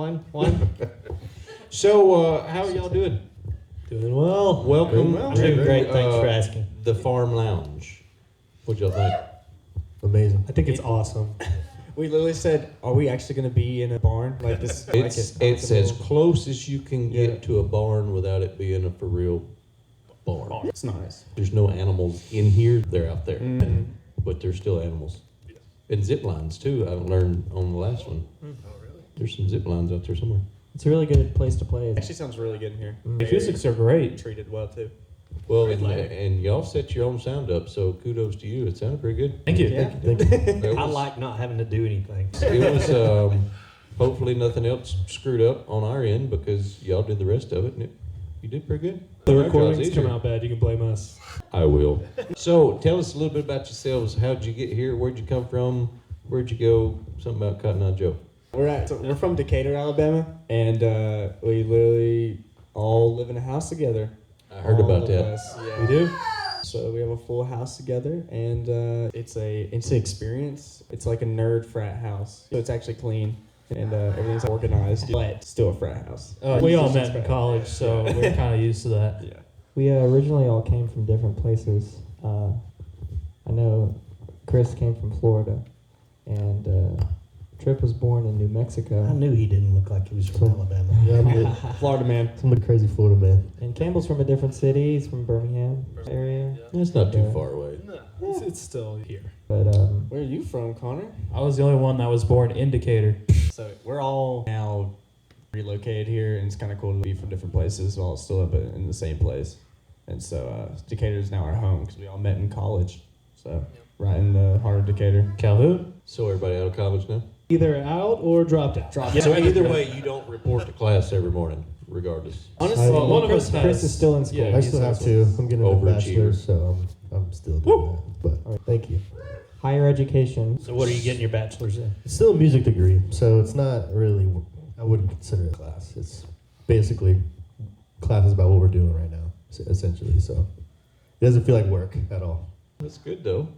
Wine. So, how are y'all doing? Doing well. Welcome. I'm doing great. Thanks for asking. The Farm Lounge. What'd y'all think? Amazing. I think it's awesome. We literally said, "Are we actually going to be in a barn like this?" It's as close as you can get to a barn without it being a for real barn. It's nice. There's no animals in here; they're out there, Mm-hmm. but there's still animals. And zip lines too. I learned on the last one. Oh, really? There's some zip lines out there somewhere. It's a really good place to play. Actually, sounds really good in here. The acoustics are great. Treated well too. Well, and y'all set your own sound up, so kudos to you. It sounded pretty good. Thank you. Yeah. Thank you. I like not having to do anything. It was hopefully nothing else screwed up on our end because y'all did the rest of it, and you did pretty good. The Our job's recordings easier. come out bad. You can blame us. I will. So tell us a little bit about yourselves. How'd you get here? Where'd you come from? Where'd you go? Something about Cotton Eye Joe. We're from Decatur, Alabama, and we literally all live in a house together. I heard All about of that. us, yeah. We do. So we have a full house together, and it's an experience. It's like a nerd frat house. So it's actually clean, and everything's organized, but still a frat house. We all met in Frat. college, so we're kind of used to that. Yeah. We originally all came from different places. I know Chris came from Florida, and Tripp was born in New Mexico. I knew he didn't look like he was from Alabama. Yeah, I'm good. Florida man. Some crazy Florida man. And Campbell's from a different city. He's from Birmingham area. It's not too far away. No. It's still here. But Where are you from, Connor? I was the only one that was born in Decatur. So we're all now relocated here, and it's kind of cool to be from different places while still up in the same place. And so Decatur is now our home because we all met in college. So right in the heart of Decatur. Calhoun? So everybody out of college now? Either out or dropped out. So either way, you don't report to class every morning, regardless. Honestly, Well, one of us Chris has. is still in school. Yeah, I still have to. I'm getting a Overachiever. bachelor's, so I'm still doing that. But all right, thank you. Higher education. So what are you getting your bachelor's in? It's still a music degree, so it's not really. I wouldn't consider it a class. It's basically classes about what we're doing right now, essentially. So it doesn't feel like work at all. That's good though.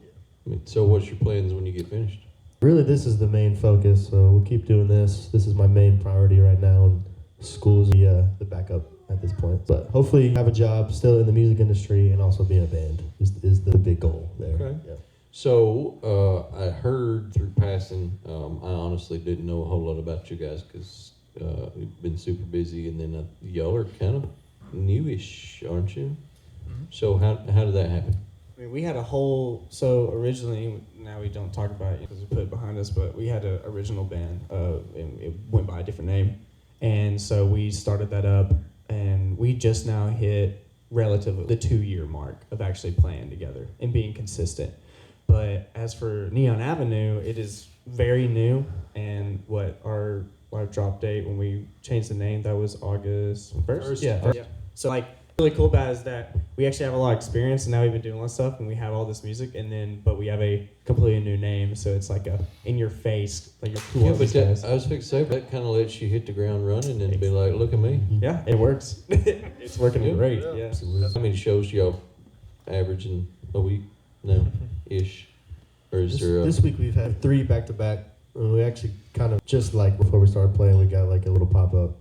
I mean, so what's your plans when you get finished? Really, this is the main focus, so we'll keep doing this. This is my main priority right now, and school is the backup at this point. But hopefully have a job still in the music industry and also be in a band is the big goal there. Okay. Yeah. So I heard through passing, I honestly didn't know a whole lot about you guys because you've been super busy, and then y'all are kind of newish, aren't you? Mm-hmm. So how did that happen? I mean, we had a whole, so originally, now we don't talk about it because we put it behind us, but we had an original band, and it went by a different name. And so we started that up, and we just now hit relatively the 2-year mark of actually playing together and being consistent. But as for Neon Avenue, it is very new, and what our drop date when we changed the name, that was August 1st? Yeah. So like, really cool about it is that we actually have a lot of experience, and now we've been doing a lot of stuff, and we have all this music, and then but we have a completely new name, so it's like a in your face, like you're cool. Yeah, as but these guys. I was fixing to say that kind of lets you hit the ground running and be like, look at me. Yeah, it works. It's working Yeah. great. Yeah. Yeah. How many shows y'all averaging a week now, ish? Or is there This week we've had 3 back-to-back. We actually kind of, just like before we started playing, we got like a little pop-up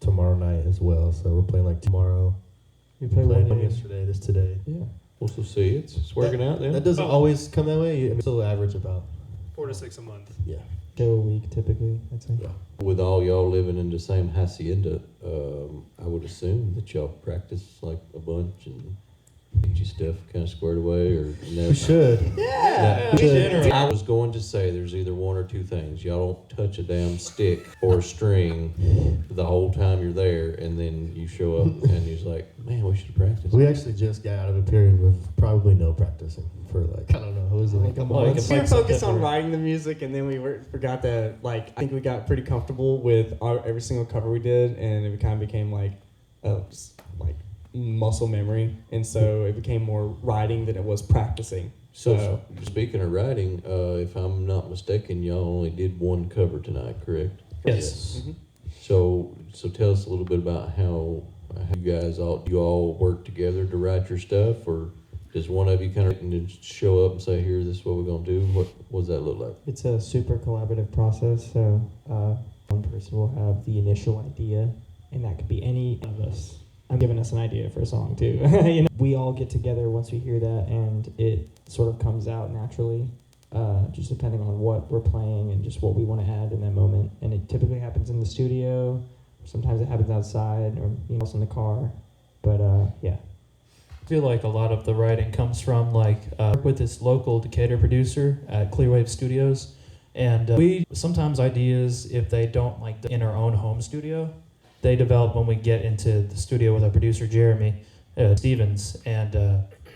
tomorrow night as well. So we're playing like tomorrow. We We played played one one yesterday, this today. Yeah. we'll see, it's working out then? That doesn't always come that way. It's still average about, 4 to 6 a month. yeah. Show a week typically, I'd say. Yeah. With all y'all living in the same hacienda, I would assume that y'all practice like a bunch and get your stuff kind of squared away, or no? We should. Yeah. should. I was going to say there's either one or two things. Y'all don't touch a damn stick or string the whole time you're there, and then you show up and you're like, man, we should have practiced. We actually just got out of a period with probably no practicing for like, I don't know, what was it? Like a Like month? a We were focused on writing the music, and then forgot that, like, I think we got pretty comfortable with every single cover we did, and it kind of became like, just, like muscle memory, and so it became more writing than it was practicing. So speaking of writing, if I'm not mistaken, y'all only did one cover tonight, correct? Yes. Mhm. So tell us a little bit about how you guys all work together to write your stuff, or does one of you kind of just show up and say, "Here, this is what we're gonna do"? What does that look like? It's a super collaborative process. So One person will have the initial idea, and that could be any of us. I'm giving us an idea for a song too. We all get together once we hear that, and it sort of comes out naturally, just depending on what we're playing and just what we want to add in that moment. And it typically happens in the studio. Sometimes it happens outside, or in the car. But yeah. I feel like a lot of the writing comes from with this local Decatur producer at Clearwave Studios, and we sometimes ideas, if they don't in our own home studio, they develop when we get into the studio with our producer Jeremy Stevens, and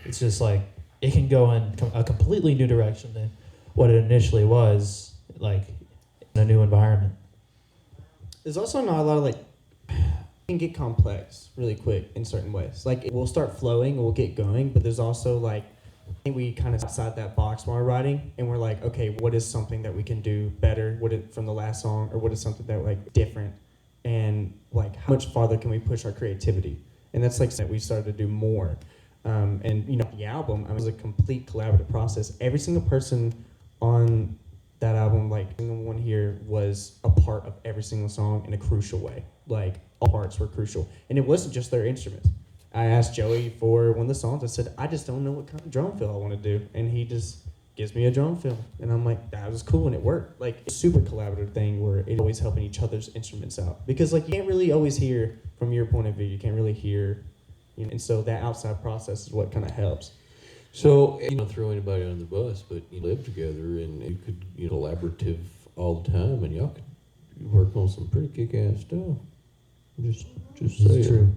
it's just it can go in a completely new direction than what it initially was, in a new environment. There's also not a lot of can get complex really quick in certain ways. It will start flowing, we'll get going, but there's also I think we kind of outside that box while we're writing, and we're okay, what is something that we can do better? From the last song, or what is something that different? And how much farther can we push our creativity? And that's that we started to do more. And the album, it was a complete collaborative process. Every single person on that album, single one here, was a part of every single song in a crucial way. All parts were crucial. And it wasn't just their instruments. I asked Joey for one of the songs. I said, I just don't know what kind of drum fill I want to do. And he just gives me a drum fill. And I'm that was cool, and it worked. It's a super collaborative thing where it's always helping each other's instruments out. Because you can't really always hear from your point of view. You can't really hear, and so that outside process is what kind of helps. So, throw anybody on the bus, but you live together and you could, collaborative all the time, and y'all could work on some pretty kick-ass stuff. Just This saying. is true.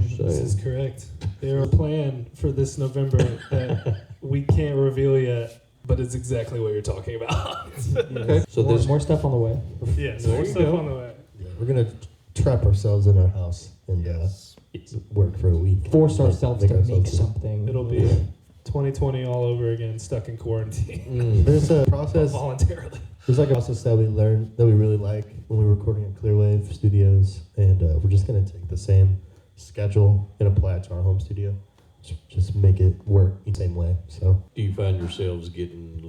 Just This is saying. correct. There's a plan for this November that we can't reveal yet, but it's exactly what you're talking about. Okay. So there's more stuff on the way. Yes, There more you stuff go. on the way. Yeah, we're gonna trap ourselves in our house and work for a week. Force ourselves to make ourselves- something. It'll be 2020 all over again, stuck in quarantine There's a process. voluntarily. There's a process that we learned that we really like when we were recording at Clearwave Studios, and we're just gonna take the same schedule and apply it to our home studio. Just make it work the same way. So do you find yourselves getting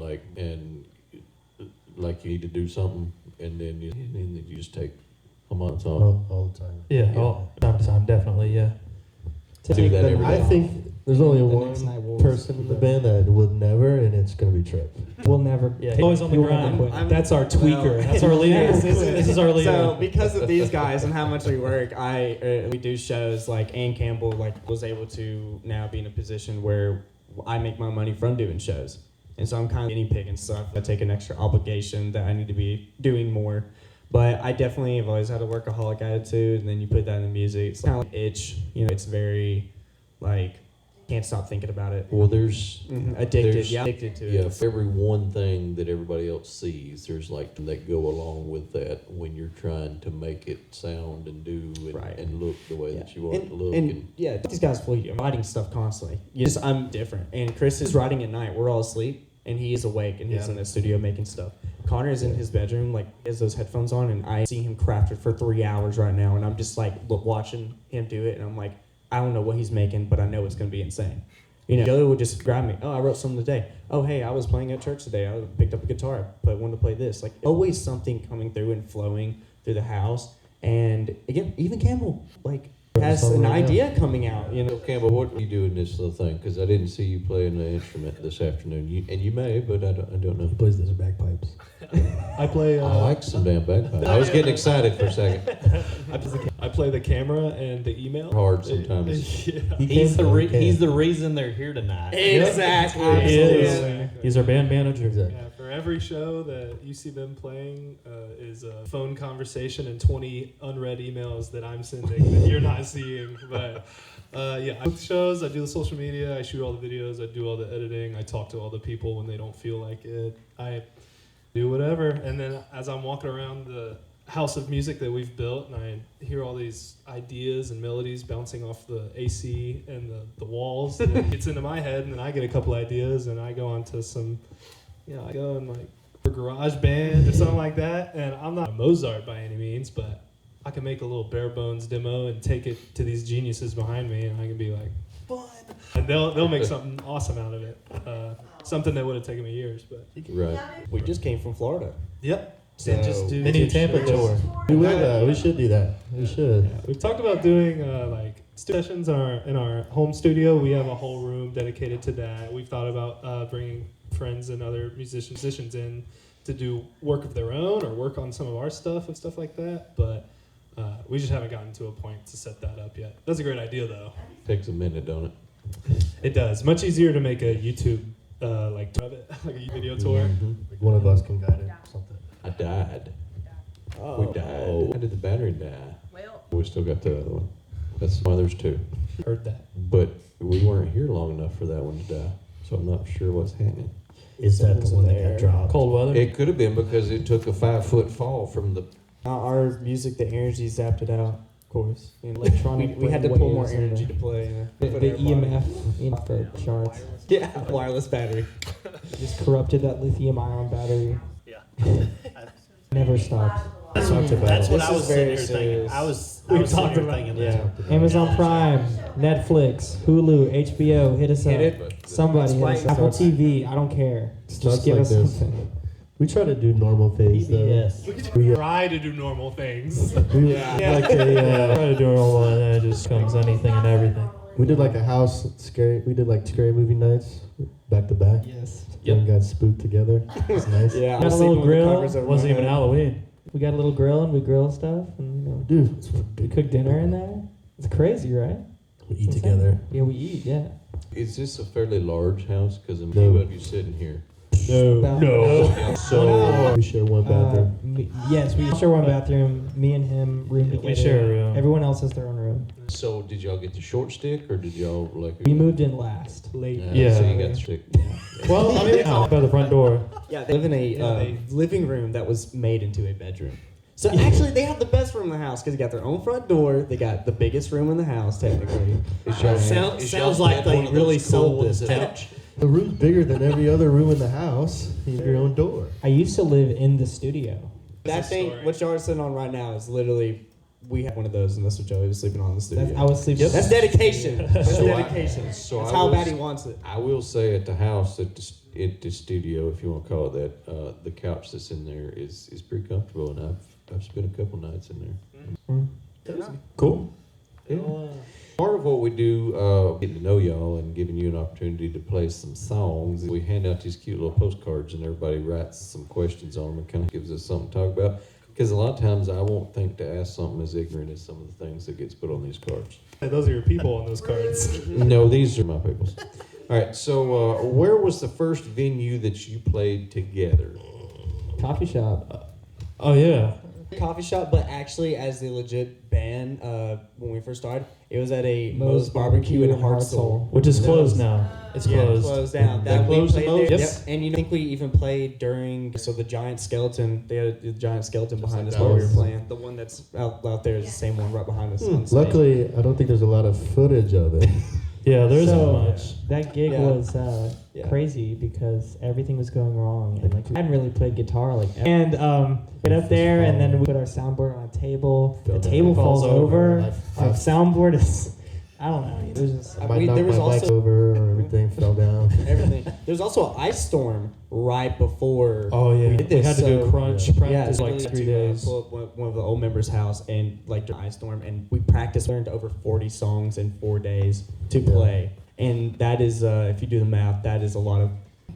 you need to do something, and then you just take a month off? all the time. Yeah, all time to time, definitely, yeah. Do that every I day. think there's only The next night one we'll- person in the band that would never, and it's gonna be Trip. We'll never. Yeah, he's always on the We'll never grind. quit. That's our tweaker. That's our leader. This is our leader. So because of these guys and how much we work, we do shows Ann Campbell was able to now be in a position where I make my money from doing shows, and so I'm kind of guinea pig and stuff. I take an extra obligation that I need to be doing more, but I definitely have always had a workaholic attitude, and then you put that in the music. It's kind of itch, it's very can't stop thinking about it. Well, there's Addicted, there's- addicted to yeah, it. for every one thing that everybody else sees, there's that go along with that when you're trying to make it sound and do and, Right. and look the way that you want it to look. And yeah, these guys fully. I'm writing stuff constantly. I'm different. And Chris is writing at night. We're all asleep, and he is awake, and he's in the studio making stuff. Connor is in his bedroom, he has those headphones on, and I see him craft it for 3 hours right now, and I'm just watching him do it, and I'm I don't know what he's making, but I know it's going to be insane. Joey would just grab me. Oh, I wrote something today. Oh, hey, I was playing at church today. I picked up a guitar, wanted to play this. Always something coming through and flowing through the house. And again, even Campbell, has an idea coming out. So Campbell, what are you doing this little thing? Because I didn't see you playing the instrument this afternoon. You may, but I don't know. He plays those bagpipes. I play. I like some damn bagpipes. I was getting excited for a second. I play the camera and the email. Hard sometimes. Yeah. He's the reason they're here tonight. Exactly. He is. Absolutely. He's our band manager. Exactly. Yeah, for every show that you see them playing is a phone conversation and 20 unread emails that I'm sending that you're not seeing. But yeah, I book the shows, I do the social media, I shoot all the videos, I do all the editing, I talk to all the people when they don't feel like it. I do whatever. And then as I'm walking around the house of music that we've built, and I hear all these ideas and melodies bouncing off the AC and the walls, and it gets into my head, and then I get a couple ideas, and I go on to some, I go in a garage band or something like that, and I'm not a Mozart by any means, but I can make a little bare bones demo and take it to these geniuses behind me, and I can be fun, and they'll make something awesome out of it, something that would have taken me years, but Right. We just came from Florida. yep. So And just do They need a Tampa pictures. tour. We will. We should do that. We should. Yeah, we've talked about doing like sessions in our home studio. We have a whole room dedicated to that. We've thought about bringing friends and other musicians in to do work of their own or work on some of our stuff and stuff like that. But we just haven't gotten to a point to set that up yet. That's a great idea, though. Takes a minute, don't it? It does. Much easier to make a YouTube like of it, like a video tour. Like one of us can guide it or something. I died. Oh. We died. How did the battery die? Well, We still got the other one. That's why there's two. Heard that. But we weren't here long enough for that one to die. So I'm not sure what's happening. Is that Something's the one in that the got air. dropped? Cold weather. It could have been because it took a 5-foot fall from the. Our music, the energy zapped it out. Of course, and Electronic we had to pull more waves and energy the- to play. The EMF, the charts. Yeah, wireless battery. Just corrupted that lithium ion battery. Yeah. Never stops. That's what That's what This I is was sitting very here thinking. serious. I was We sitting talked here about- thinking Yeah. that. Amazon Prime, Netflix, Hulu, HBO, hit us up. Hit it. Somebody hit us up. Apple Starts- TV, I don't care. Just starts give like us this. something. We try to do normal things though. PBS. We could We, try to do normal things. we, Yeah. like a, Try to do it all and then it just comes anything and everything. we did like a house scary. We did like scary movie nights back to back. Yes. And got spooked together. It's nice. Yeah, Got a I was little sleeping with the grill. covers over Wasn't my even head. Halloween. We got a little grill and we grill stuff and Dude, it's we cook dinner in there. It's crazy, right? we eat together. Yeah, we eat, yeah. Is this a fairly large house? Because a No. few of you sitting here. No. So we share one bathroom. Yes, we share one bathroom. Me and him room together. We share a room. Everyone else has their own room. So did y'all get the short stick or did y'all like? We moved in last. Late. Yeah. So you got the stick. Well, I mean, by the front door. Yeah, they live in a they- living room that was made into a bedroom. So actually, they have the best room in the house because they got their own front door. They got the biggest room in the house, technically. Is y'all- Sounds is y'all like have they one of really those sold cool this ones that- couch. The room's bigger than every other room in the house. You have your own door. I used to live in the studio. That That's a thing, story. what y'all are sitting on right now, is literally we have one of those, and that's what Joey was sleeping on in the studio. I was sleeping. That's dedication. That's So I- dedication. so That's I how was- bad he wants it. I will say at the house, at the studio, if you want to call it that, the couch that's in there is pretty comfortable, and I've spent a couple nights in there. Cool. Yeah. Part of what we do, getting to know y'all and giving you an opportunity to play some songs, we hand out these cute little postcards and everybody writes some questions on them and kind of gives us something to talk about. Because a lot of times I won't think to ask something as ignorant as some of the things that gets put on these cards. Hey, those are your people on those cards. No, these are my people's. All right, so where was the first venue that you played together? Coffee shop. Oh, yeah. Coffee shop, but actually, as the legit band, when we first started, it was at a Moe's Moe's Barbecue in Hartselle. Which is closed now. It's Yeah, closed. closed down. They That we closed the played Moe's? there. Yep. Yep. And you think we even played during the giant skeleton? They had a giant skeleton behind like us while we were ours. playing. The one that's out there is the same one right behind us. on stage. Luckily, I don't think there's a lot of footage of it. Yeah, there isn't So, much. That gig Yeah. was Yeah. crazy because everything was going wrong and like I hadn't really played guitar and get up there and then we put our soundboard on a table. Fell The down. table falls over. I- Our soundboard is I don't know. It was just I might We- knock there was my mic also- over or everything fell down. Everything. There's also an ice storm right before. Oh, yeah. We did We this, had to do so- crunch yeah. practice so like we had 3 to, days. pull up one of the old members' house and like during ice storm, and we practiced, learned over 40 songs in 4 days to Yeah. play, and that is if you do the math, that is a lot of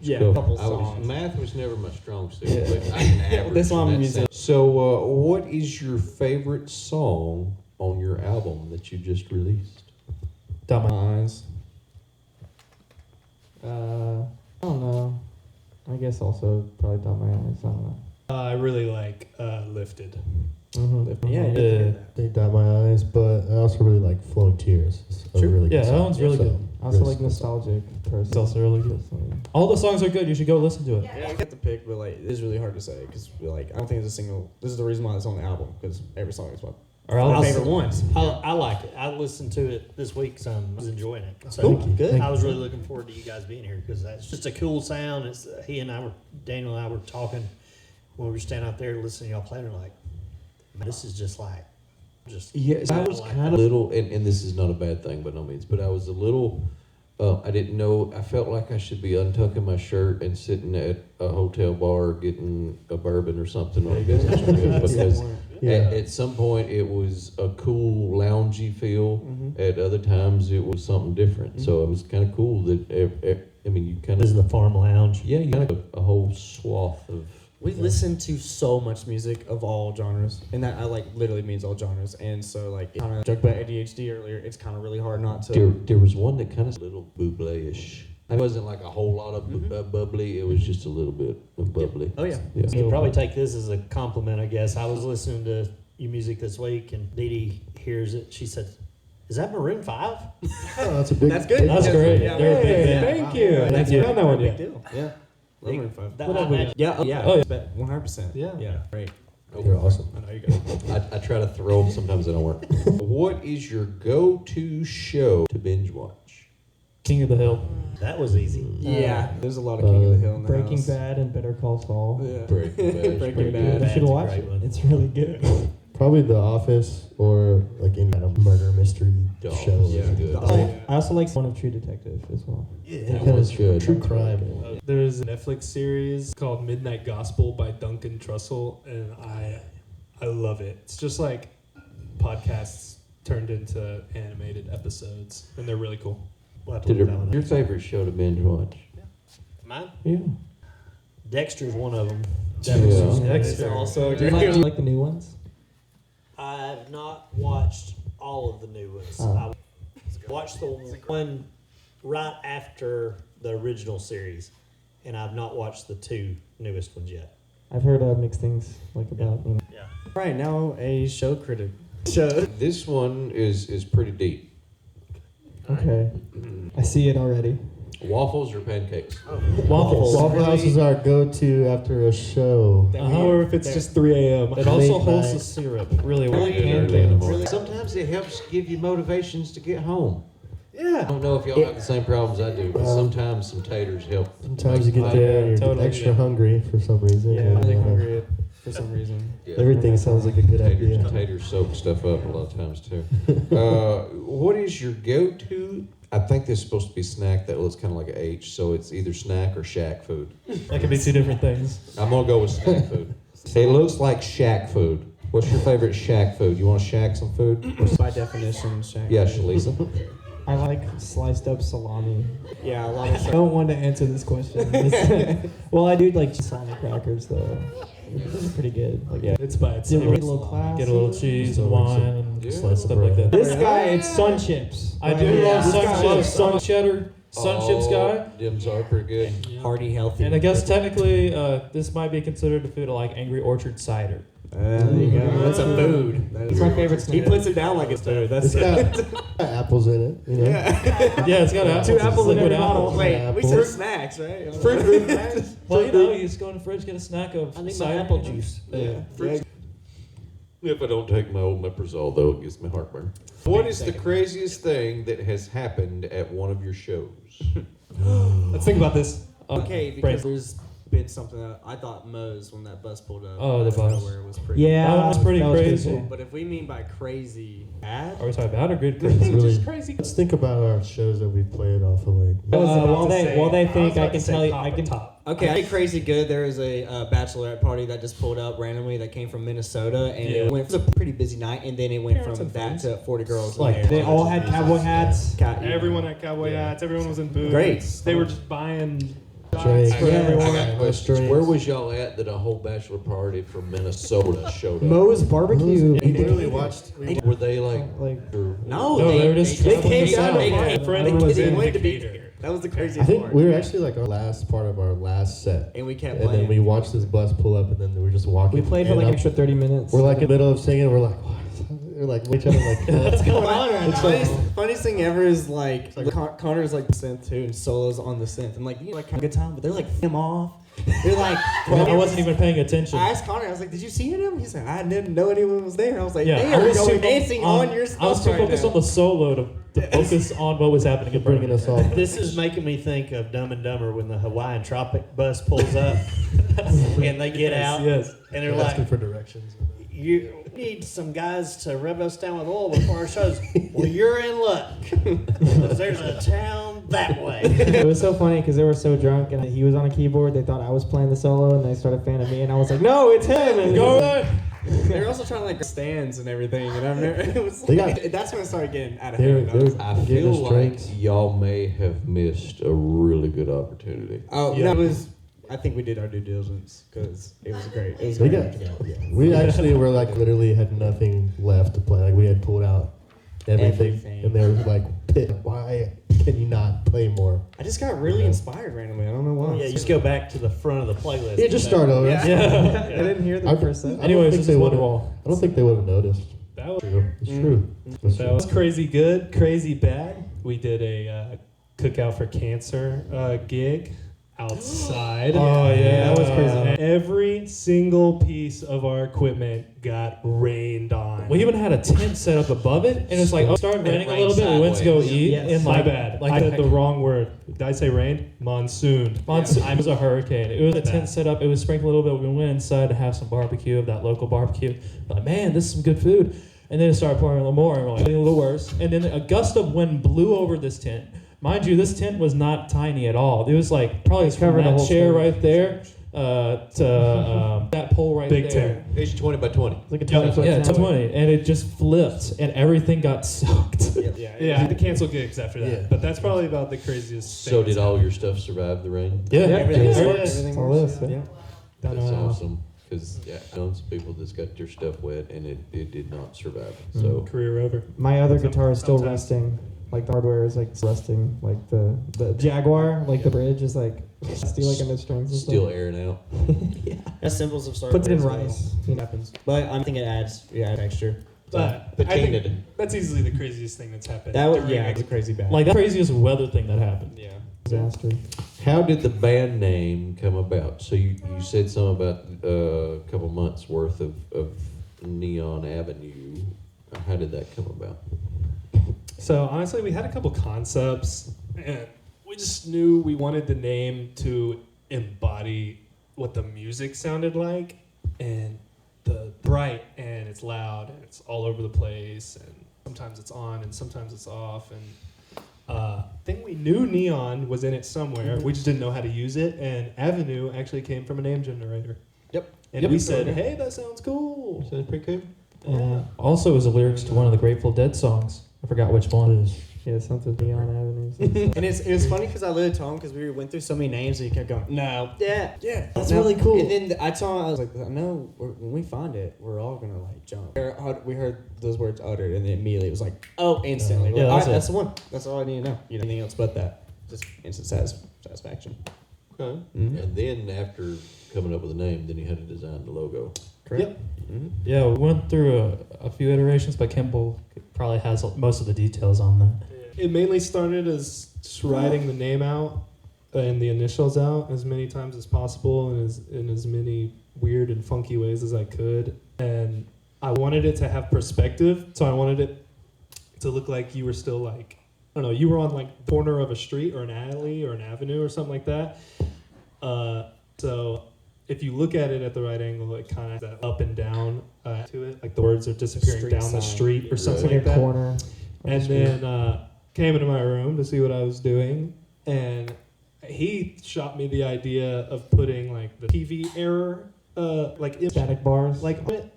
a couple songs. Math was never my strong suit, Yeah. but I can average. That's why I'm a in that musician. sense. So, what is your favorite song on your album that you just released? Dot my- Eyes. I don't know. I guess also probably Dot My Eyes. I don't know. I really like Lifted. Mm-hmm. Yeah, Yeah. They dot my eyes, but I also really like Flowing Tears. It's a Sure. really good Yeah, that song. one's really good. I also really like good song. nostalgic person. It's also really good. All the songs are good. You should go listen to it. Yeah, we have to pick, but like it's really hard to say because like I don't think it's a single. This is the reason why it's on the album because every song is one. Or My I'll favorite ones. I like it. I listened to it this week, so I was enjoying it. So Cool, good. I was really looking forward to you guys being here because that's just a cool sound. It's Daniel and I were talking when we were standing out there listening to y'all play. And we're like, man, this is just like, Yes, I was like kind of little, and this is not a bad thing by no means, but I was a little I didn't know. I felt like I should be untucking my shirt and sitting at a hotel bar getting a bourbon or something on a business trip because at some point it was a cool loungy feel. At other times it was something different. So it was kind of cool that I mean you kind This of is the farm lounge. you kind of a whole swath of. We listen to so much music of all genres, and that I like literally means all genres. And so like kind of joked about ADHD earlier. It's kind of really hard not to. There was one that kind of a little buble-ish. It wasn't like a whole lot of bubbly. It was just a little bit of bubbly. Oh yeah. Yeah. You can probably take this as a compliment, I guess. I was listening to your music this week, and Dee Dee hears it. She said, "Is that Maroon 5?" Oh, that's a big. That's good. That's great. Yeah. They're a big band. Thank you. That's Thank you. not That one big yet. deal. Yeah. Love Maroon 5. Yeah. Yeah. Oh, yeah. 100%. Yeah. Yeah. Great. They're awesome. I know you go. I try to throw them. Sometimes they don't work. What is your go-to show to binge watch? King of the Hill. That was easy. Yeah. There's a lot of King of the Hill in the Breaking house. Bad and Better Call Saul. Yeah. Breaking Bad is Breaking pretty Bad. good. You should That's a watch great it. one. It's really good. Probably The Office or like any kind of murder mystery Dog. show. Yeah, good. I also like one of True Detective as well. That That was good. True crime. There's a Netflix series called Midnight Gospel by Duncan Trussell, and I love it. It's just like podcasts turned into animated episodes, and they're really cool. We'll have to look that one up. Your favorite show to binge watch? Mine? Yeah. Dexter's one of them. Dexter. Also, Do you like the new ones? I've not watched all of the new ones. Oh. I watched the one right after the original series, and I've not watched the two newest ones yet. I've heard mixed things like about. You know. Yeah. right now a show critic. Show. This one is pretty deep. Okay, I see it already. Waffles or pancakes? Waffles. Waffle House is our go-to after a show. Or if it's just 3 a.m. It also Late holds night. the syrup really well. Really? Sometimes it helps give you motivations to get home. I Yeah. don't know if y'all have the same problems I do, but sometimes some taters help. Sometimes you get there and you're totally, extra yeah. hungry for some reason. Yeah, and, really hungry for some reason. Yeah. Everything sounds like a good idea. Taters soak stuff up a lot of times too. What is your go-to? I think this is supposed to be snack that looks kind of like an H, so it's either snack or shack food. That could be two different things. I'm gonna go with snack food. It looks like shack food. What's your favorite shack food? You want to shack some food? By definition, Shaq. Yeah, Shalisa. I like sliced up salami. Yeah, a lot of I don't want to answer this question. Well, I do like salami crackers though. Those are pretty good. Like, yeah. It's by Get a itself. little class. Get a little cheese and wine and Yeah. stuff like that. This guy, it's sun chips. I do Yeah. love This sun guy chips, loves sun cheddar, sun chips guy. Dims are pretty good. hearty, healthy. And I guess technically, this might be considered a food like Angry Orchard cider. There you go. That's a food. That It's is my favorite He snack. puts it down like it's food. That's It's got apples in it, you know. Yeah, it's got apples. Two apples in liquid every bottle. apples. Wait, we Apple. said snacks, right? Well, you know, you just go in the fridge, get a snack of I need my cider. apple juice. Yeah. If I don't take my omeprazole, though, it gives me heartburn. What is the craziest thing that has happened at one of your shows? Let's think about this. Okay, because there's been something that I thought Moe's when that bus pulled up. Oh, the out of bus. nowhere was pretty. Yeah, That one was pretty crazy. cool. But if we mean by crazy bad, Are we talking about or good It's crazy? really- Just crazy. Let's think about our shows that we played off of like. While they think I can tell you, I can. okay, I think crazy good. There was a bachelorette party that just pulled up randomly that came from Minnesota, and it went. It was a pretty busy night, and then it went Parents from and that friends. to 40 girls. Like, in there. They all had cowboy hats. Everyone had cowboy hats. Everyone was in boots. Great. They were just buying Drake. shots for Yeah. everyone. I got questions. Drinks. Where was y'all at that a whole bachelor party from Minnesota showed up? Moe's barbecue. We literally watched. Were they like? Like, No, No, they were just they traveling came south. down. They My came. friend They was in wanted to be Decatur. here. That was the crazy I think part. we were actually like our last part of our last set, and we kept and playing. then we watched this bus pull up, and then we were just walking. we played for and like I'm- an extra 30 minutes. We're like in the middle of singing. We're like, what? We're like each other like, what's going on right now? Funniest thing ever is like Connor's like synth too, and Solo's on the synth. And like you know, like have a good time, but they're like him off. They're like, I wasn't even paying attention. I asked Connor, I was like, "Did you see him?" He's like, "I didn't know anyone was there." I was like, Yeah, "They I are was going too dancing on your stuff I was too right focused now." on the solo to focus on what was happening in Bringing us all. This is making me think of Dumb and Dumber when the Hawaiian Tropic bus pulls up and they get out Yes. and they're asking like, for directions. you need some guys to rub us down with oil before our shows. Well, you're in luck. 'Cause there's a town that way. It was so funny because they were so drunk and he was on a keyboard. They thought I was playing the solo and they started fanning me and I was like, no, it's him. And Go ahead. They were also trying to like stands and everything, and I remember it was They like, got- that's when it started getting out of They're- hand. I was they're- like, I Getting feel us like drinks. y'all may have missed a really good opportunity. oh, Yeah. that was. I think we did our due diligence because it was great. It was They great. got- We actually were like literally had nothing left to play. Like we had pulled out everything. Everything. And they were like, why can you not play more? I just got really inspired randomly. I don't know why. Yeah, you just go back to the front of the playlist. Yeah, just start over. Yeah. I didn't hear the I- first set. I don't Anyways, think this they is would've- Wonderwall. I don't think they would have noticed. That was True. It's true. It's That true. was crazy good, crazy bad. We did a cookout for cancer gig outside. Oh, yeah. That was crazy. And every single piece of our equipment got rained on. We even had a tent set up above it, and it was like, oh, it started raining a little bit. We went to go eat, Yes. and My like, bad. like I the- said the wrong word. Did I say rained? Monsoon. Monsoon. It was a hurricane. It was a Bad. tent set up. It was sprinkled a little bit. We went inside to have some barbecue of that local barbecue. We're like, man, this is some good food. And then it started pouring a little more, and we're like, getting a little worse. And then a gust of wind blew over this tent. Mind you, this tent was not tiny at all. It was like probably from covered the that whole chair thing. right there to that pole right Big there. tent. It's 20 by 20. It's like a 20-foot Yeah, tent. 20, and it just flipped, and everything got soaked. Yeah. Yeah, I had to cancel gigs after that. Yeah. But that's probably about the craziest thing. So did that's all your stuff survive the rain? Yeah, Everything everything works. works. Everything All works. this, yeah. Don't That's know how. awesome. Because I know some people that's got their stuff wet and it did not survive. So career over. My other guitar is still Sometimes. resting. Like the hardware is like rusting. Like the Jaguar, like the bridge is like rusty, like in the strings and still stuff. airing out. That's symbols of starting. Puts it in as well. rice. It happens. But I think it adds texture. But I think that's easily the craziest thing that's happened. That was during yeah, a- it's a crazy bad. Like the craziest weather thing that happened. Yeah. Disaster. How did the band name come about? So you said something about a couple months worth of Neon Avenue. How did that come about? So honestly, we had a couple concepts, and we just knew we wanted the name to embody what the music sounded like, and the bright, and it's loud, and it's all over the place, and sometimes it's on, and sometimes it's off, and I think we knew neon was in it somewhere. We just didn't know how to use it, and Avenue actually came from a name generator. Yep. And Yep. we said, hey, that sounds cool. Sounds pretty cool. Also, it was the lyrics to one of the Grateful Dead songs. I forgot which one it is. Yeah, something Neon Avenues. And it was funny because I literally told him because we went through so many names and he kept going, no, yeah, That's no. really cool. And then I told him, I was like, no, when we find it, we're all gonna like jump. We heard those words uttered, and then immediately it was like, oh, instantly. Yeah, Like, all that's right, it. that's the one. That's all I need to know. You know, anything else but that, just instant satisfaction. Okay. Mhm. And then after coming up with a name, then you had to design the logo. Correct. Mm-hmm. Yeah, we went through a few iterations, but Kimball probably has most of the details on that. It mainly started as just writing the name out and the initials out as many times as possible and in as many weird and funky ways as I could. And I wanted it to have perspective, so I wanted it to look like you were still like, I don't know, you were on like the corner of a street or an alley or an avenue or something like that. So if you look at it at the right angle, it kind of has that up and down to it, like the words are disappearing Street down the sign. street or It's something like like a that. corner. And then came into my room to see what I was doing, and he shot me the idea of putting like the TV error, like Static bars. like on it,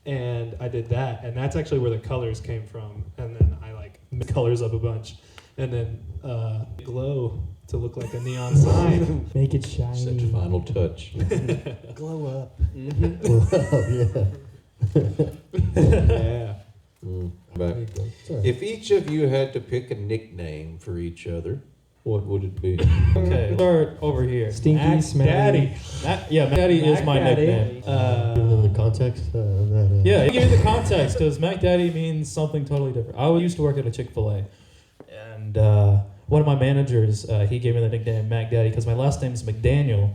and I did that, and that's actually where the colors came from. And then I like mixed colors up a bunch, and then glow to look like a neon sign. Make it Such a shiny. final touch. Glow up. Yeah. Back. If each of you had to pick a nickname for each other, what would it be? Okay, start over here. Stinky, Mac smelly. Daddy. Mac Daddy is my Mac Daddy. nickname. Give them the context of that. Yeah, give me the context because Mac Daddy means something totally different. I used to work at a Chick-fil-A, and one of my managers, he gave me the nickname Mac Daddy because my last name is McDaniel,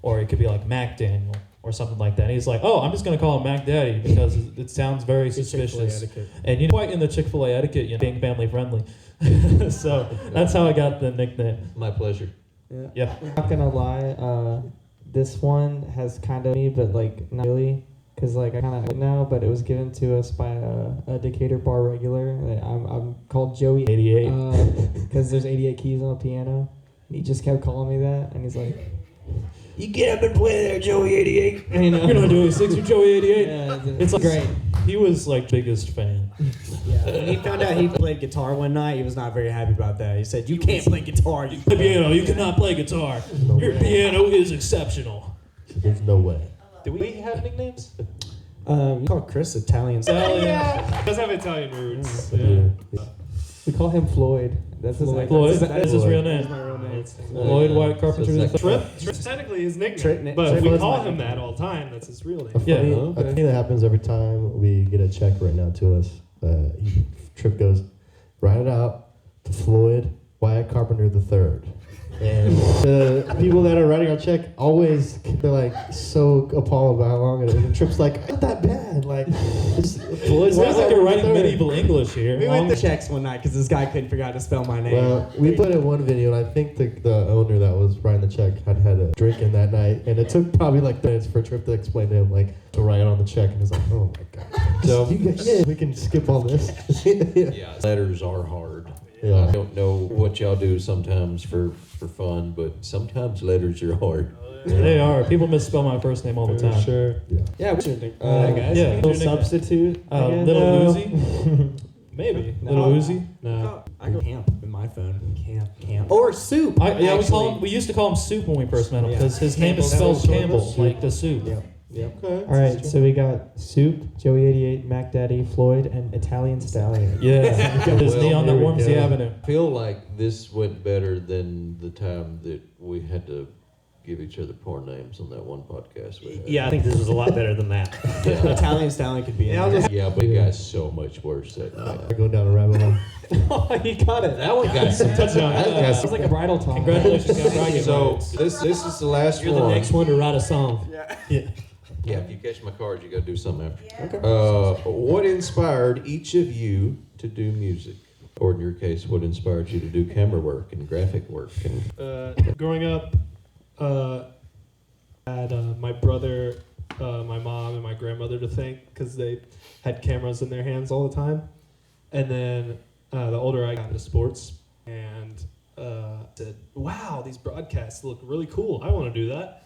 or it could be like Mac Daniel or something like that. And he's like, oh, I'm just going to call him Mac Daddy because it sounds very suspicious. And you know, quite in the Chick-fil-A etiquette, you know, being family friendly. So that's how I got the nickname. My pleasure. Yeah. Not gonna lie, this one has kind of me, but like not really. because like I kind of now, but it was given to us by a Decatur bar regular. I'm called Joey 88. because there's 88 keys on the piano. And he just kept calling me that, and he's like, You get up and play there, Joey 88. you know, You're not doing 6 with Joey 88. yeah, It's like great. He was like biggest fan. Yeah, when he found out he played guitar one night, he was not very happy about that. He said, "You can't play guitar. You The piano, you cannot play guitar. No Your way. piano is exceptional. There's no way. Do we have nicknames? We call Chris Italian. Yeah, does have Italian roots. Yeah. We call him Floyd. That's his name. Floyd? That's That's his real That's name. my real name. Lloyd White Carpenter. So it's like Trip's technically his nickname, Trip- but Trip we was call my him nickname. that all the time. That's his real A name. Yeah. funny, Okay. a thing that happens every time we get a check right now to us. Trip goes, write it out to Floyd Wyatt Carpenter III. And the people that are writing our check always, they're like so appalled by how long it is. And Trip's like, not that bad. Like, it's Floyd It sounds Wyatt like you're writing Carpenter III. medieval English here. We went to checks one night because this guy couldn't figure out how to spell my name. Well, we put in one video, and I think the owner that was writing the check had a drink in that night, and it took probably like minutes for Trip to explain to him, like, to write on the check, and he's like, oh my god. So- You guys, yeah, we can skip all this. Yeah, letters are hard. Yeah. I don't know what y'all do sometimes for fun, but sometimes letters are hard. They are. People misspell my first name all the time. Sure. yeah, what's your name? Guys. Yeah. Little substitute. I guess. Little No. Uzi. Maybe. Little Uzi. No. I go camp in my phone. Camp. Or soup. We used to call him Soup when we first met him Yeah. because his name is Campbell. spelled That was Campbell, Soup. like the soup. Yep. Yep. Okay. All right, so we got Soup, Joey 88, Mac Daddy, Floyd, and Italian Stallion. Yeah. His Well, neon that there we warms the go. avenue. I feel like this went better than the time that we had to give each other porn names on that one podcast we had. Yeah, I think this was a lot better than that. Yeah, Italian Stallion could be in Yeah, there. yeah, but it got so much worse that night. I go down a rabbit hole. He got it. That one got some Touchdown. that got It's some- like a bridal talk. Congratulations, guys. Bragging So rights. this is the last You're one. the next one to write a song. Yeah, if you catch my card, you got to do something after. Okay. What inspired each of you to do music? Or in your case, what inspired you to do camera work and graphic work? And Growing up, had my brother, my mom, and my grandmother to thank because they had cameras in their hands all the time. And then the older I got into sports and said, wow, these broadcasts look really cool. I want to do that.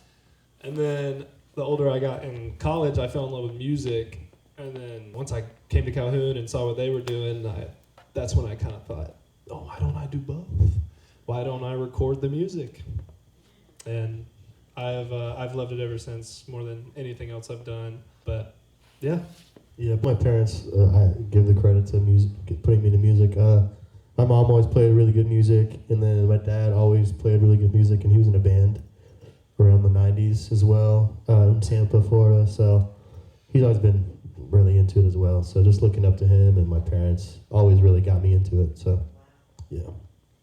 And then the older I got in college, I fell in love with music. And then once I came to Calhoun and saw what they were doing, that's when I kind of thought, oh, why don't I do both? Why don't I record the music? And I've loved it ever since, more than anything else I've done. But yeah, Yeah, my parents, I give the credit to music, putting me into music. My mom always played really good music, and then my dad always played really good music, and he was in a band around the 90s as well, in Tampa, Florida. So he's always been really into it as well. So just looking up to him and my parents always really got me into it. So, yeah.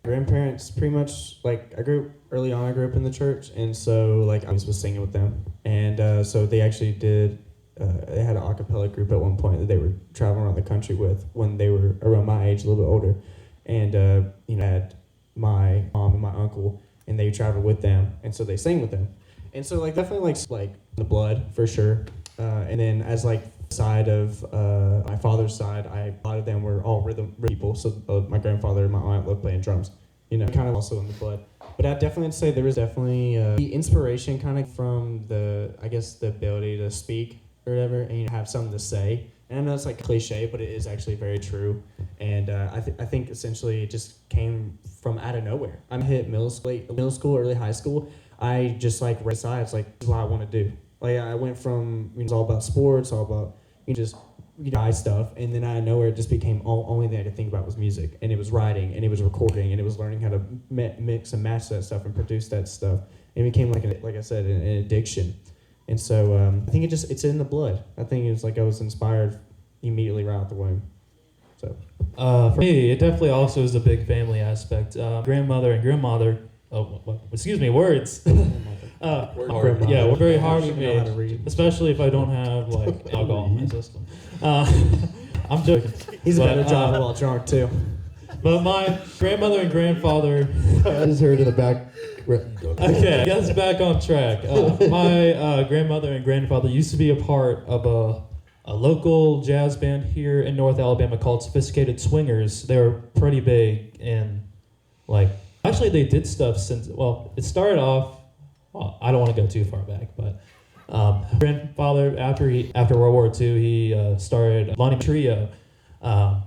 Grandparents, pretty much, like, I grew up in the church, and so, like, I was singing with them. And so they actually did, they had an a cappella group at one point that they were traveling around the country with when they were around my age, a little bit older. And, I had my mom and my uncle, and they traveled with them, and so they sang with them. And so, like, definitely, like the blood, for sure. And then as, like, side of my father's side, a lot of them were all rhythm people. So my grandfather and my aunt loved playing drums, kind of also in the blood. But I'd definitely say there was definitely the inspiration kind of from the ability to speak or whatever, and have something to say. And I know it's like cliche, but it is actually very true. And I think essentially it just came from out of nowhere. I hit middle school, early high school. I just like read sides, like, this is what I want to do. Like, I went from, it's all about sports, all about, guy stuff, and then out of nowhere it just became only thing I could think about was music, and it was writing, and it was recording, and it was learning how to mix and match that stuff and produce that stuff. And it became like I said, an addiction. And so I think it's in the blood. I think it's like I was inspired immediately right out the womb. So For me, it definitely also is a big family aspect. Grandmother and grandmother, words. Yeah, we're very hard with know how to me, read. especially if I don't have like alcohol in my system. I'm joking. He's a But, better driver while drunk too. But my grandmother and grandfather. I just heard in the back. Okay, I guess back on track. My grandmother and grandfather used to be a part of a local jazz band here in North Alabama called Sophisticated Swingers. They were pretty big and actually they did stuff since, it started off, I don't want to go too far back, but grandfather, after World War II, he started Lonnie Trio.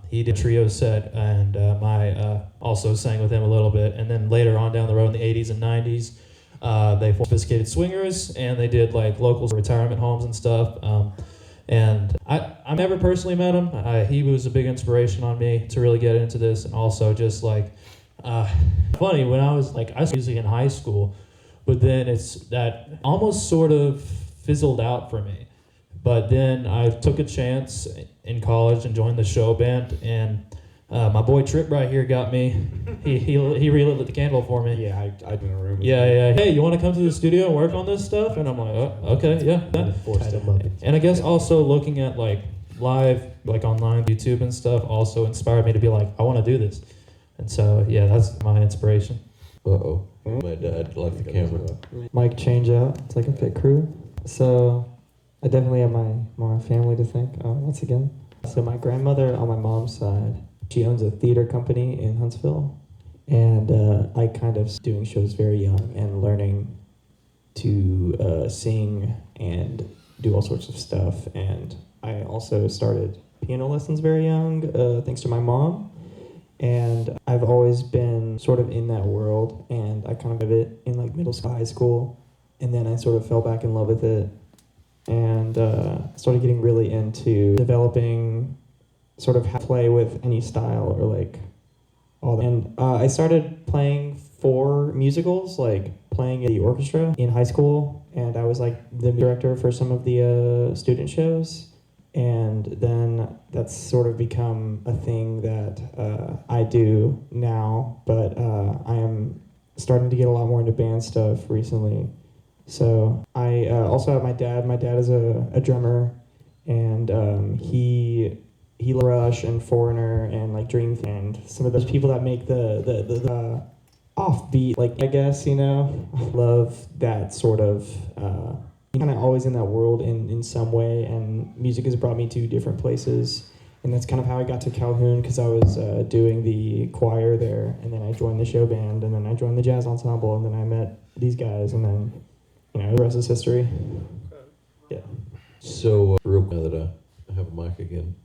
He did a trio set, and my also sang with him a little bit. And then later on down the road in the 80s and 90s, they formed Sophisticated Swingers, and they did local retirement homes and stuff. And I never personally met him. He was a big inspiration on me to really get into this, and also just funny when I was music in high school, but then it's that almost sort of fizzled out for me. But then I took a chance in college and joined the show band, and my boy Trip right here got me. He relit the candle for me. Yeah, I'd been in a room. Yeah. Hey, you want to come to the studio and work on this stuff? And I'm like, oh, okay, yeah. Forced him up. And I guess also looking at live, online YouTube and stuff, also inspired me to be I want to do this. And so yeah, that's my inspiration. My dad left the camera. Mic change out. It's like a pit crew. So I definitely have my family to thank once again. So my grandmother on my mom's side, she owns a theater company in Huntsville, and I kind of doing shows very young and learning to sing and do all sorts of stuff. And I also started piano lessons very young, thanks to my mom. And I've always been sort of in that world, and I kind of did it in middle school, high school, and then I sort of fell back in love with it. And started getting really into developing sort of how to play with any style or all that. And I started playing for musicals, playing in the orchestra in high school, and I was the director for some of the student shows. And then that's sort of become a thing that I do now, but I am starting to get a lot more into band stuff recently. So I also have my dad. My dad is a drummer, and he Rush and Foreigner and Dream and some of those people that make the offbeat, I guess, love that sort of kind of always in that world in some way, and music has brought me to different places. And that's kind of how I got to Calhoun, because I was doing the choir there, and then I joined the show band, and then I joined the jazz ensemble, and then I met these guys, and then the rest is history. Yeah. So, real quick, now that I have a mic again,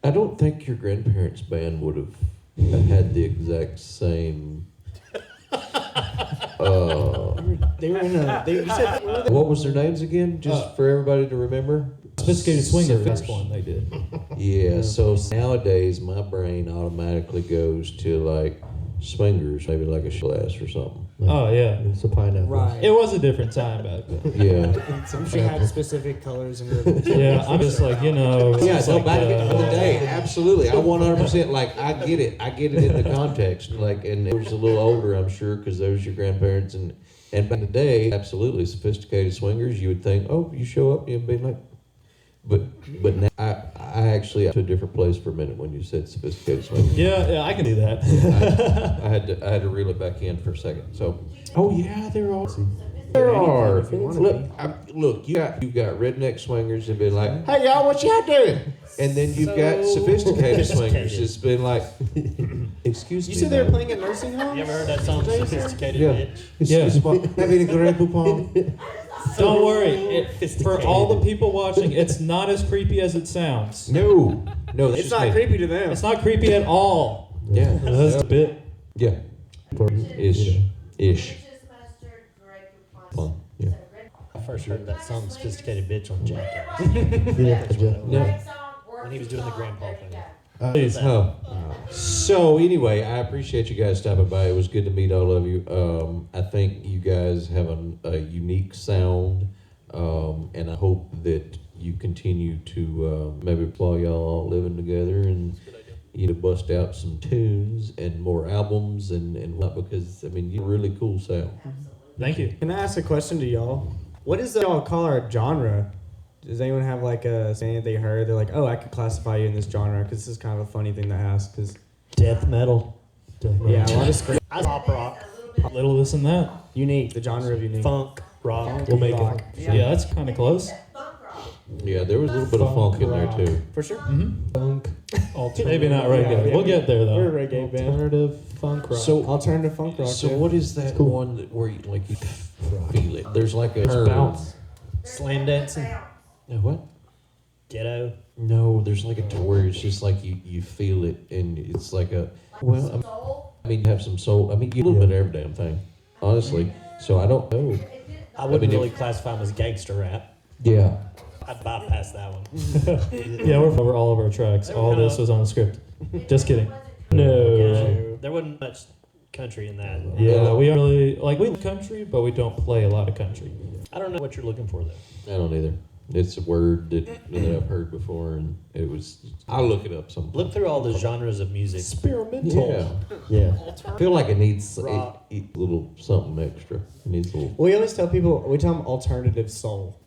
I don't think your grandparents' band would have had the exact same. They were in a. You said What was their names again? Just for everybody to remember. Sophisticated Swingers. That's one they did. Yeah. So nowadays, my brain automatically goes to swingers, maybe a class or something. Oh yeah, It's a pineapple. right. it was a different time back then. Yeah. Some she had specific colors and ribbons. Yeah, I'm just Yeah, no, back in the day, absolutely. I 100% I get it. I get it in the context. And it was a little older, I'm sure, because those your grandparents and back in the day, absolutely, Sophisticated Swingers. You would think, oh, you show up, you'd be but now I actually to a different place for a minute when you said Sophisticated Swingers. Yeah, I can do that. I had to reel it back in for a second. So, oh yeah, there are. There are. If you wanna Look, you got redneck swingers and been like, hey y'all, what y'all doing? And then you've got sophisticated swingers. It's been excuse me. You said they were ma'am. playing at nursing homes? You ever heard that song, Sophisticated Yeah. Bitch? Excuse me. Having a grand poupon. Don't worry. For all the people watching, it's not as creepy as it sounds. No, that's It's just not me. creepy to them. It's not creepy at all. Yeah, That's a bit. yeah, ish. Fun. Yeah. I first heard that song, Sophisticated Bitch, on Jackass. Yeah. When he was doing the grandpa thing. Oh. So anyway, I appreciate you guys stopping by. It was good to meet all of you. I think you guys have a unique sound, and I hope that you continue to maybe while y'all all living together and bust out some tunes and more albums and what, because you have a really cool sound. Thank you. Can I ask a question to y'all? What is y'all call our genre? Does anyone have a saying that they heard? They're like, oh, I could classify you in this genre, because this is kind of a funny thing to ask. Because Death metal. Yeah, a lot of scream. Pop rock. Little this and that. Unique, the genre of unique. Funk rock. We'll make rock. it. Yeah, that's kind of close. Yeah, there was a little bit of funk in there too. For sure. Funk. Maybe not reggae. Yeah, We'll get there We're a though. reggae band. Alternative funk rock. So, Alternative funk rock. so yeah. what is that one that where you like you feel it? There's like a term. Bounce. Slam dancing. Yeah, what? Ghetto. No, there's like a term where it's just like you feel it and it's like a I mean you have some soul. I mean you a little bit of every damn thing, honestly. So I don't know. I wouldn't mean, really classify them as gangster rap. Yeah. I'd bypass that one. Yeah, we're over all of our tracks. All this was on the script. Just kidding. No. There wasn't much country in that. Yeah, we really like we country, but we don't play a lot of country. I don't know what you're looking for though. I don't either. It's a word that I've heard before, and it was. I'll look it up sometime. Look through all the genres of music. Yeah, Yeah. I feel like it needs Rock. a little something extra. It needs a little. We always tell people, we tell them alternative soul.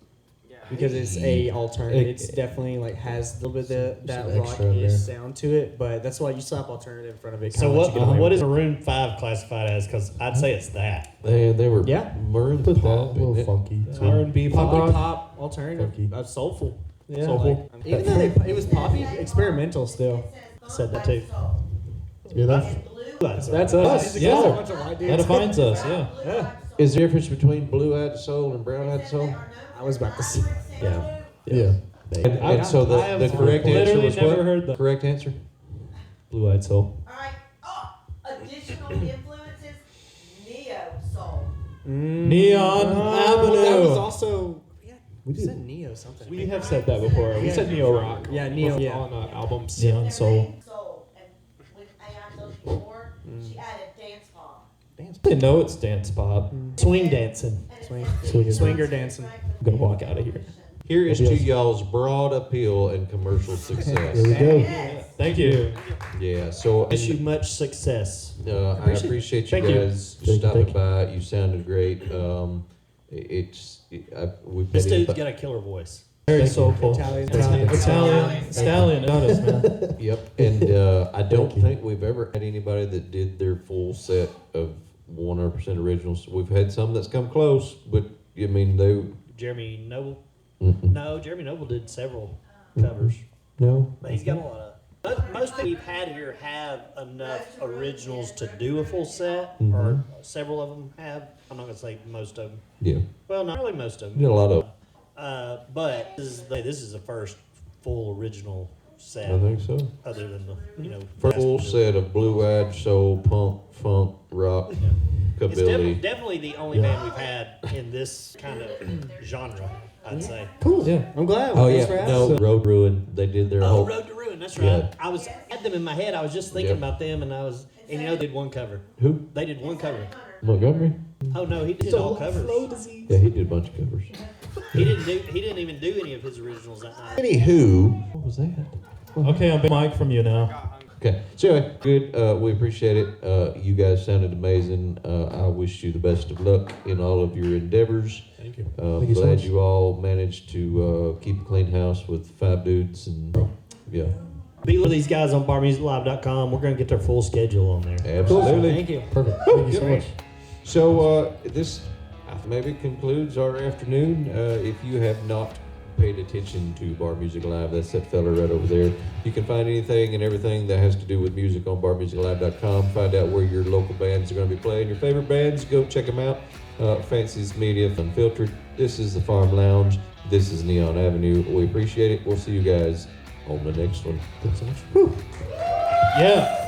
Because it's a alternative. It's definitely like has a little bit of that some extra in rock-ish there. sound to it, but that's why you slap alternative in front of it. So kinda let you get away what with is Maroon 5 classified as? Because I'd say it's that. They were Yeah. maroon Put that a pop. little isn't it? funky. it. R&B, Poppy pop rock. pop alternative. Funky. Soulful. Yeah, Soulful. like, even though it was poppy, experimental still. I said that too. Yeah, that's That's us. Yeah. A bunch of white That dudes. defines us. Yeah. Yeah. Is there a difference between blue-eyed soul and brown-eyed soul? I was about to say. Yeah. yeah. And so the correct answer literally was never what? heard that. Correct answer? Blue-eyed soul. Alright. Oh, additional influences, neo soul. Neon Avenue. That was also. Yeah, We we did. said neo something. We have said that before. We said neo rock. Yeah, neo. Yeah. On albums. Neon soul. Soul. And when I asked those before, she added dance pop. They know it's dance pop. Swing dancing. Swinger dancing. I'm gonna walk out of here. Here is to y'all's broad appeal and commercial success. There we go. Thank you. Yeah, so Wish you much success. I appreciate you Thank you. guys Thank you, stopping thank you. by. You sounded great. We've This met dude's anybody- got a killer voice. Very soulful. Italian. Stallion got us, man. Yep, and I don't Thank you. think we've ever had anybody that did their full set of 100% originals. We've had some that's come close, but I mean they. Jeremy Noble. Mm-mm. No, Jeremy Noble did several covers. No. But he's got a lot of. Most people we've had here have enough originals to do a full set, or several of them have. I'm not going to say most of them. Yeah. Well, not really most of We did them. a lot of. But this is the first full original set, I think so. other than the First full set of blue-eyed soul, punk, funk, rock, It's kabilly. definitely the only band we've had in this kind of genre, I'd say. Cool. Yeah. I'm glad. Oh Thanks for yeah, having us. no, Road Ruin. They did their Oh, whole. Road to Ruin, that's right. Yeah. I had them in my head. I was just thinking Yep. about them, and they did one cover. Who? They did one cover. Montgomery. Oh no, he did all covers. Yeah, he did a bunch of covers. He didn't even do any of his originals that night. Anywho, what was that? Okay, I'm Mike from you now. Okay, so anyway, good. We appreciate it. You guys sounded amazing. I wish you the best of luck in all of your endeavors. Thank you. Thank you so Glad much. you all managed to keep a clean house with 5 dudes and yeah, Be with these guys on barmusiclive.com. We're going to get their full schedule on there. absolutely. Thank you. Perfect. Thank you so much. So this maybe concludes our afternoon. If you have not paid attention to Bar Music Live, that's that fella right over there. You can find anything and everything that has to do with music on barmusiclive.com. Find out where your local bands are going to be playing. Your favorite bands, go check them out. Fancy's Media, Unfiltered. This is the Farm Lounge. This is Neon Avenue. We appreciate it. We'll see you guys on the next one. Thanks so much. Yeah.